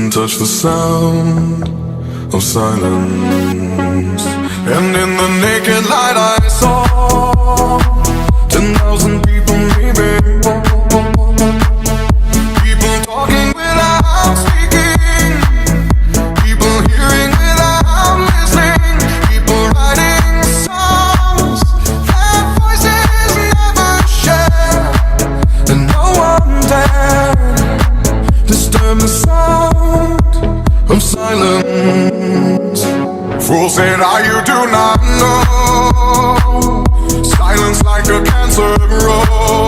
couldn't touch the sound of silence. And in the naked light I saw 10,000 people maybe, people talking without speaking, people hearing without listening, people writing songs that voices never share, and no one dared disturb the sound of silence. Fool said, you do not know. Silence like a cancer grows.